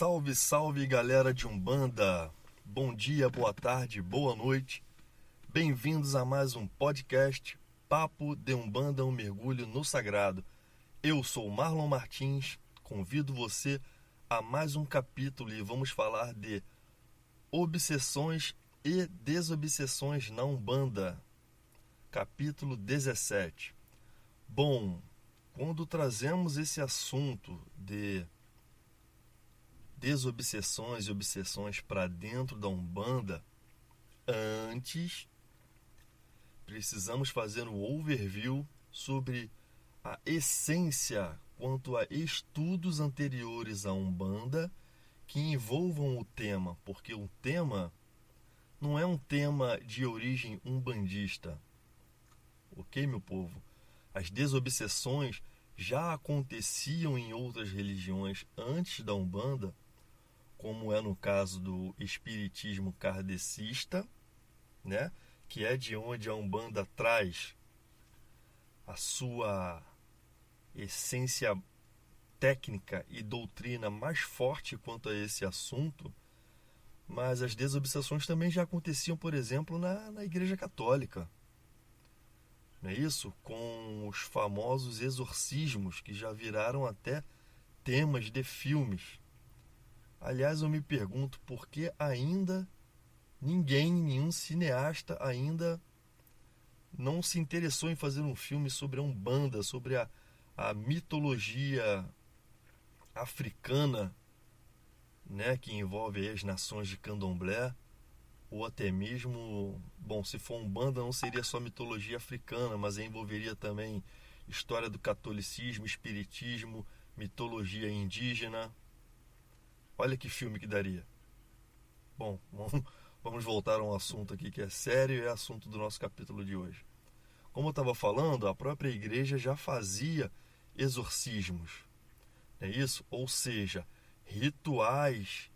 Salve, salve galera de Umbanda! Bom dia, boa tarde, boa noite. Bem-vindos a mais um podcast Papo de Umbanda, um mergulho no sagrado. Eu sou Marlon Martins, convido você a mais um capítulo e vamos falar de obsessões e desobsessões na Umbanda. Capítulo 17. Bom, quando trazemos esse assunto de desobsessões e obsessões para dentro da Umbanda, antes precisamos fazer um overview sobre a essência quanto a estudos anteriores à Umbanda que envolvam o tema, porque o tema não é um tema de origem umbandista. Ok, meu povo? As desobsessões já aconteciam em outras religiões antes da Umbanda, como é no caso do espiritismo kardecista, né? Que é de onde a Umbanda traz a sua essência técnica e doutrina mais forte quanto a esse assunto, mas as desobsessões também já aconteciam, por exemplo, na Igreja Católica. Não é isso? Com os famosos exorcismos que já viraram até temas de filmes. Aliás, eu me pergunto por que ainda nenhum cineasta ainda não se interessou em fazer um filme sobre a Umbanda, sobre a mitologia africana, né, que envolve as nações de Candomblé, ou até mesmo, bom, se for Umbanda não seria só mitologia africana, mas envolveria também história do catolicismo, espiritismo, mitologia indígena. Olha que filme que daria. Bom, vamos voltar a um assunto aqui que é sério e é assunto do nosso capítulo de hoje. Como eu estava falando, a própria igreja já fazia exorcismos. Não é isso? Ou seja, rituais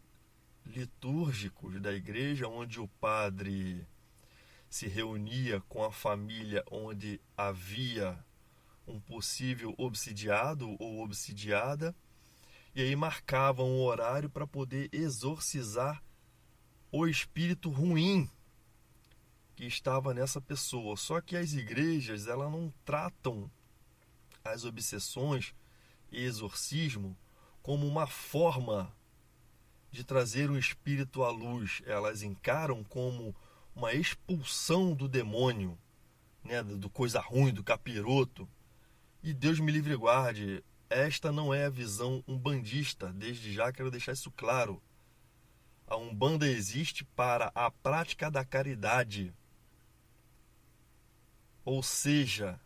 litúrgicos da igreja onde o padre se reunia com a família onde havia um possível obsidiado ou obsidiada, e aí marcavam um horário para poder exorcizar o espírito ruim que estava nessa pessoa. Só que as igrejas, elas não tratam as obsessões e exorcismo como uma forma de trazer um espírito à luz. Elas encaram como uma expulsão do demônio, né, do coisa ruim, do capiroto. E Deus me livre e guarde, esta não é a visão umbandista. Desde já quero deixar isso claro. A Umbanda existe para a prática da caridade. Ou seja,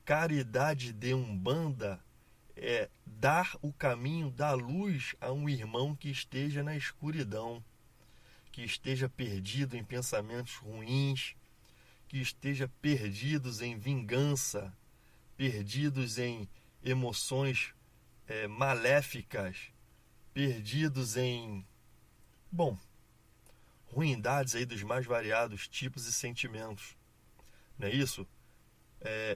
caridade de Umbanda é dar o caminho da luz a um irmão que esteja na escuridão, que esteja perdido em pensamentos ruins, que esteja perdidos em vingança, perdidos em emoções maléficas, perdidos em, bom, ruindades aí dos mais variados tipos e sentimentos. Não é isso?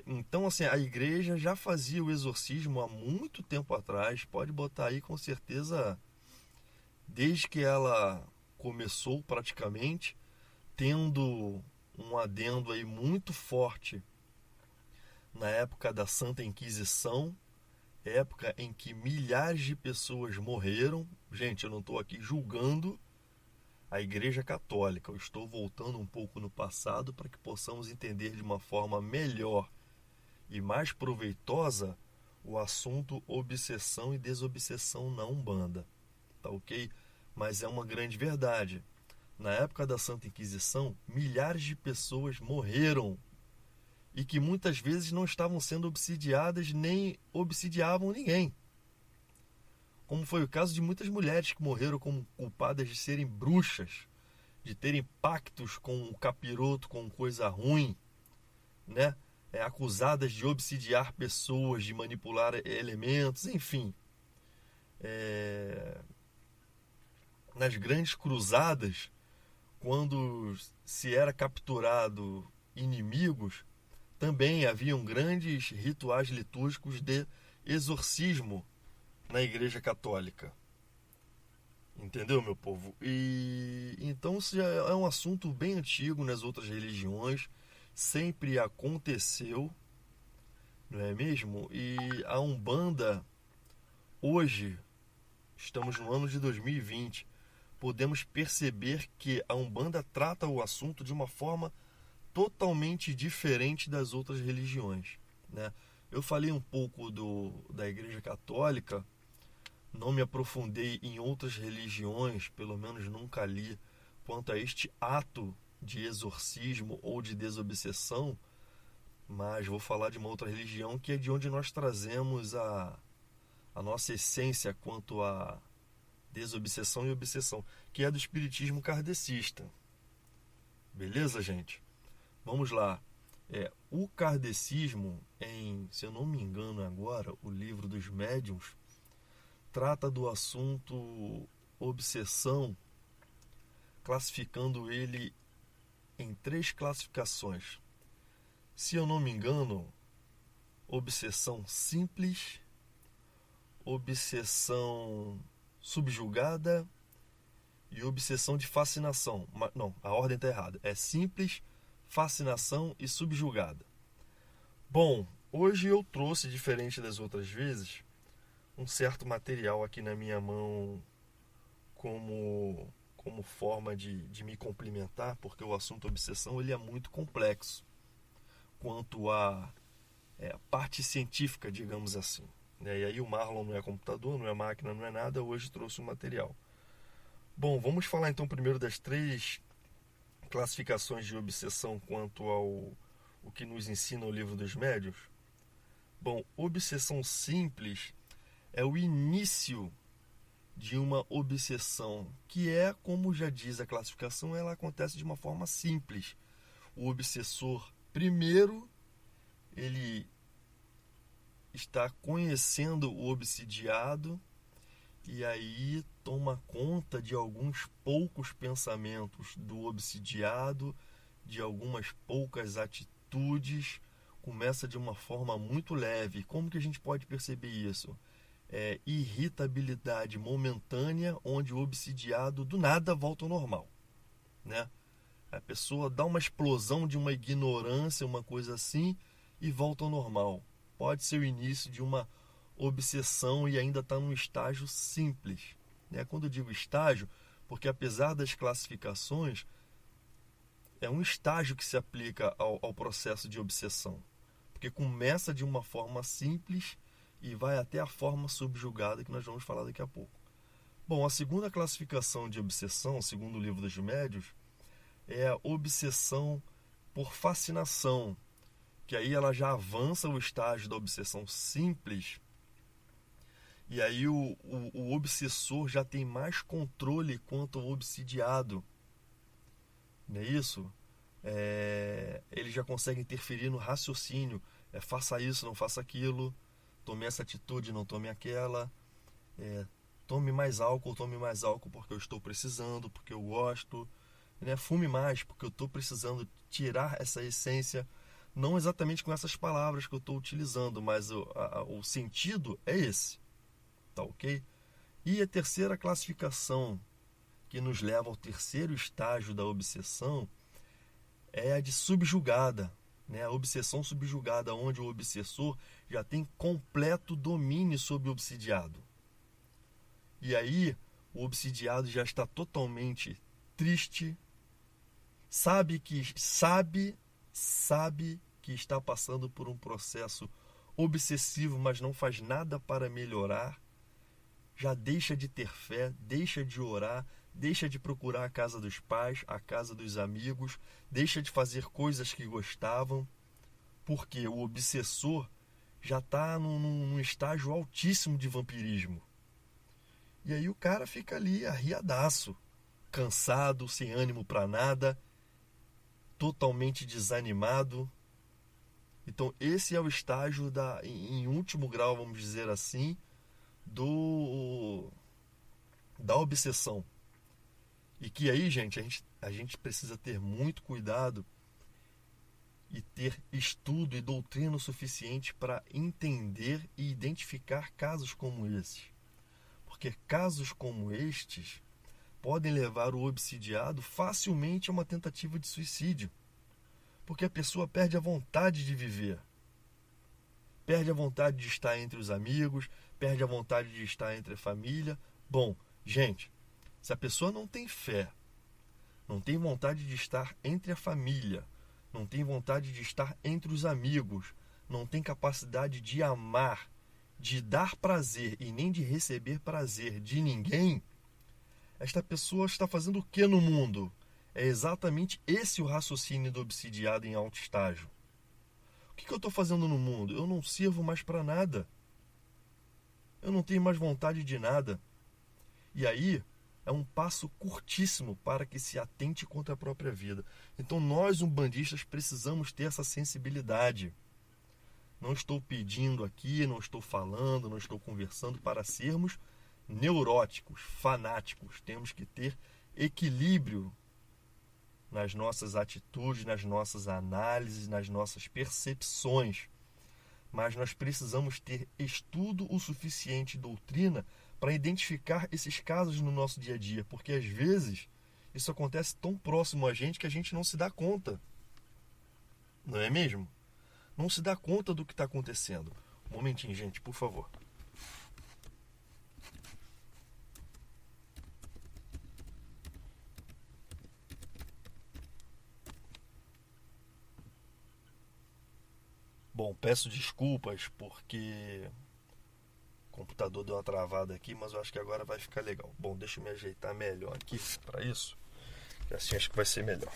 Então, assim, a igreja já fazia o exorcismo há muito tempo atrás. Pode botar aí com certeza, desde que ela começou praticamente, tendo um adendo aí muito forte na época da Santa Inquisição, época em que milhares de pessoas morreram. Gente, eu não estou aqui julgando a Igreja Católica, eu estou voltando um pouco no passado para que possamos entender de uma forma melhor e mais proveitosa o assunto obsessão e desobsessão na Umbanda, tá ok? Mas é uma grande verdade. Na época da Santa Inquisição, milhares de pessoas morreram e que muitas vezes não estavam sendo obsidiadas nem obsidiavam ninguém. Como foi o caso de muitas mulheres que morreram como culpadas de serem bruxas, de terem pactos com o capiroto, com coisa ruim, né? Acusadas de obsidiar pessoas, de manipular elementos, enfim. Nas grandes cruzadas, quando se era capturado inimigos, também haviam grandes rituais litúrgicos de exorcismo na Igreja Católica. Entendeu, meu povo? E então isso já é um assunto bem antigo nas outras religiões, sempre aconteceu, não é mesmo? E a Umbanda, hoje, estamos no ano de 2020, podemos perceber que a Umbanda trata o assunto de uma forma totalmente diferente das outras religiões, né? Eu falei um pouco da Igreja Católica, não me aprofundei em outras religiões, pelo menos nunca li quanto a este ato de exorcismo ou de desobsessão, mas vou falar de uma outra religião que é de onde nós trazemos a nossa essência quanto a desobsessão e obsessão, que é do espiritismo kardecista. Beleza, gente? Vamos lá. O kardecismo, se eu não me engano agora, o livro dos médiuns, trata do assunto obsessão, classificando ele em 3 classificações. Se eu não me engano, obsessão simples, obsessão subjugada e obsessão de fascinação. Não, a ordem está errada. É simples, fascinação e subjugada. Bom, hoje eu trouxe, diferente das outras vezes, um certo material aqui na minha mão como forma de me complementar, porque o assunto obsessão ele é muito complexo quanto à parte científica, digamos assim. E aí o Marlon não é computador, não é máquina, não é nada, hoje trouxe um material. Bom, vamos falar então primeiro das 3 classificações de obsessão quanto ao o que nos ensina o livro dos médiuns. Bom, obsessão simples é o início de uma obsessão, que é, como já diz a classificação, ela acontece de uma forma simples. O obsessor, primeiro, ele está conhecendo o obsidiado e aí toma conta de alguns poucos pensamentos do obsidiado, de algumas poucas atitudes, começa de uma forma muito leve. Como que a gente pode perceber isso? Irritabilidade momentânea, onde o obsidiado do nada volta ao normal, né? A pessoa dá uma explosão de uma ignorância, uma coisa assim, e volta ao normal. Pode ser o início de uma obsessão e ainda está num estágio simples, né? Quando eu digo estágio, porque apesar das classificações, é um estágio que se aplica ao processo de obsessão, porque começa de uma forma simples e vai até a forma subjugada, que nós vamos falar daqui a pouco. Bom, a segunda classificação de obsessão, segundo o livro dos médiuns, é a obsessão por fascinação, que aí ela já avança o estágio da obsessão simples, e aí o obsessor já tem mais controle quanto ao obsidiado, não é isso? Ele já consegue interferir no raciocínio, faça isso, não faça aquilo, tome essa atitude, não tome aquela, tome mais álcool porque eu estou precisando, porque eu gosto, né? Fume mais porque eu estou precisando tirar essa essência, não exatamente com essas palavras que eu estou utilizando, mas o sentido é esse, tá ok? E a terceira classificação que nos leva ao terceiro estágio da obsessão é a de subjugada, né? A obsessão subjugada, onde o obsessor já tem completo domínio sobre o obsidiado. E aí o obsidiado já está totalmente triste, sabe que está passando por um processo obsessivo, mas não faz nada para melhorar, já deixa de ter fé, deixa de orar, deixa de procurar a casa dos pais, a casa dos amigos, deixa de fazer coisas que gostavam, porque o obsessor já está num estágio altíssimo de vampirismo. E aí o cara fica ali arriadaço, cansado, sem ânimo para nada, totalmente desanimado. Então esse é o estágio em último grau, vamos dizer assim, da obsessão. E que aí, gente, a gente precisa ter muito cuidado e ter estudo e doutrina o suficiente para entender e identificar casos como esses. Porque casos como estes podem levar o obsidiado facilmente a uma tentativa de suicídio. Porque a pessoa perde a vontade de viver. Perde a vontade de estar entre os amigos, perde a vontade de estar entre a família. Bom, gente, se a pessoa não tem fé, não tem vontade de estar entre a família, não tem vontade de estar entre os amigos, não tem capacidade de amar, de dar prazer e nem de receber prazer de ninguém, esta pessoa está fazendo o que no mundo? É exatamente esse o raciocínio do obsidiado em alto estágio. O que eu estou fazendo no mundo? Eu não sirvo mais para nada. Eu não tenho mais vontade de nada. E aí é um passo curtíssimo para que se atente contra a própria vida. Então nós, umbandistas, precisamos ter essa sensibilidade. Não estou pedindo aqui, não estou falando, não estou conversando para sermos neuróticos, fanáticos. Temos que ter equilíbrio nas nossas atitudes, nas nossas análises, nas nossas percepções. Mas nós precisamos ter estudo o suficiente, doutrina, para identificar esses casos no nosso dia a dia, porque às vezes isso acontece tão próximo a gente que a gente não se dá conta. Não é mesmo? Não se dá conta do que está acontecendo. Um momentinho, gente, por favor. Bom, peço desculpas porque o computador deu uma travada aqui, mas eu acho que agora vai ficar legal. Bom, deixa eu me ajeitar melhor aqui para isso, que assim acho que vai ser melhor.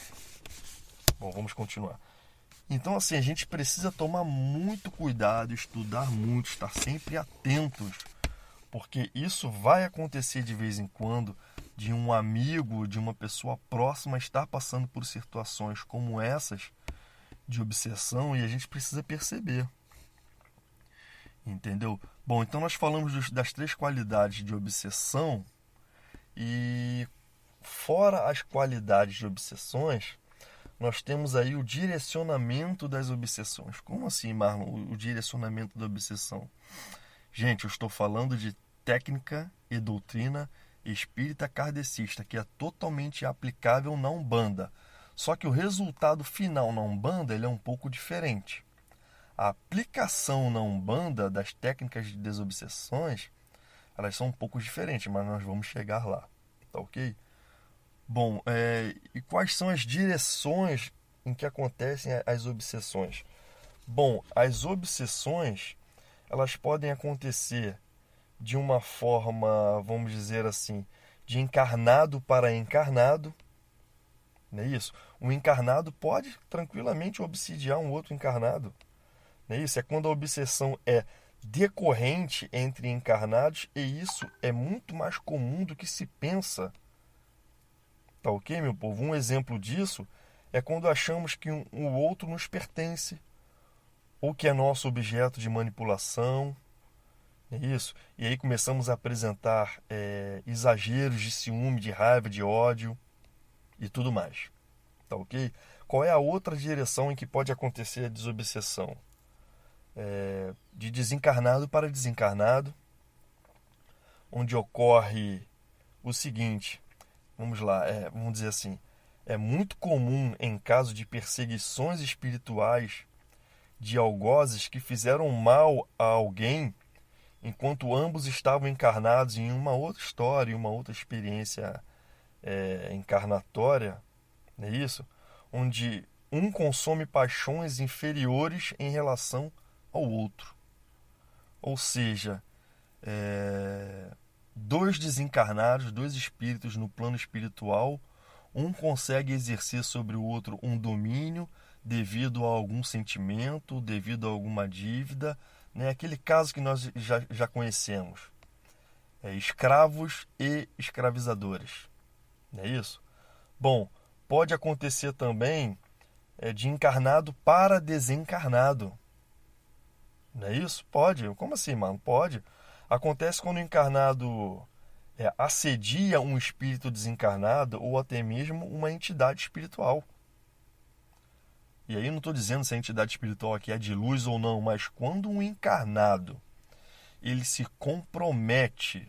Bom, vamos continuar. Então, assim, a gente precisa tomar muito cuidado, estudar muito, estar sempre atentos, porque isso vai acontecer de vez em quando, de um amigo, de uma pessoa próxima estar passando por situações como essas, de obsessão, e a gente precisa perceber. Entendeu? Bom, então nós falamos das 3 qualidades de obsessão, e fora as qualidades de obsessões, nós temos aí o direcionamento das obsessões. Como assim, Marlon, o direcionamento da obsessão? Gente, eu estou falando de técnica e doutrina espírita kardecista, que é totalmente aplicável na Umbanda. Só que o resultado final na Umbanda ele é um pouco diferente. A aplicação na Umbanda das técnicas de desobsessões, elas são um pouco diferentes, mas nós vamos chegar lá. Tá ok? Bom, e quais são as direções em que acontecem as obsessões? Bom, as obsessões, elas podem acontecer de uma forma, vamos dizer assim, de encarnado para encarnado. Não é isso? Um encarnado pode tranquilamente obsidiar um outro encarnado. Não é isso? É quando a obsessão é decorrente entre encarnados, e isso é muito mais comum do que se pensa. Tá ok, meu povo? Um exemplo disso é quando achamos que o outro nos pertence, ou que é nosso objeto de manipulação. É isso? E aí começamos a apresentar exageros de ciúme, de raiva, de ódio e tudo mais. Tá ok? Qual é a outra direção em que pode acontecer a desobsessão? De desencarnado para desencarnado, onde ocorre o seguinte, vamos lá, vamos dizer assim, é muito comum em caso de perseguições espirituais de algozes que fizeram mal a alguém enquanto ambos estavam encarnados em uma outra história, em uma outra experiência encarnatória, não é isso? Onde um consome paixões inferiores em relação ao outro. Ou seja, 2 desencarnados, 2 espíritos no plano espiritual, um consegue exercer sobre o outro um domínio devido a algum sentimento, devido a alguma dívida, né? Aquele caso que nós já conhecemos. Escravos e escravizadores. Não é isso? Bom, pode acontecer também de encarnado para desencarnado. Não é isso? Pode. Como assim, mano? Pode. Acontece quando o encarnado assedia um espírito desencarnado ou até mesmo uma entidade espiritual. E aí eu não estou dizendo se a entidade espiritual aqui é de luz ou não, mas quando um encarnado ele se compromete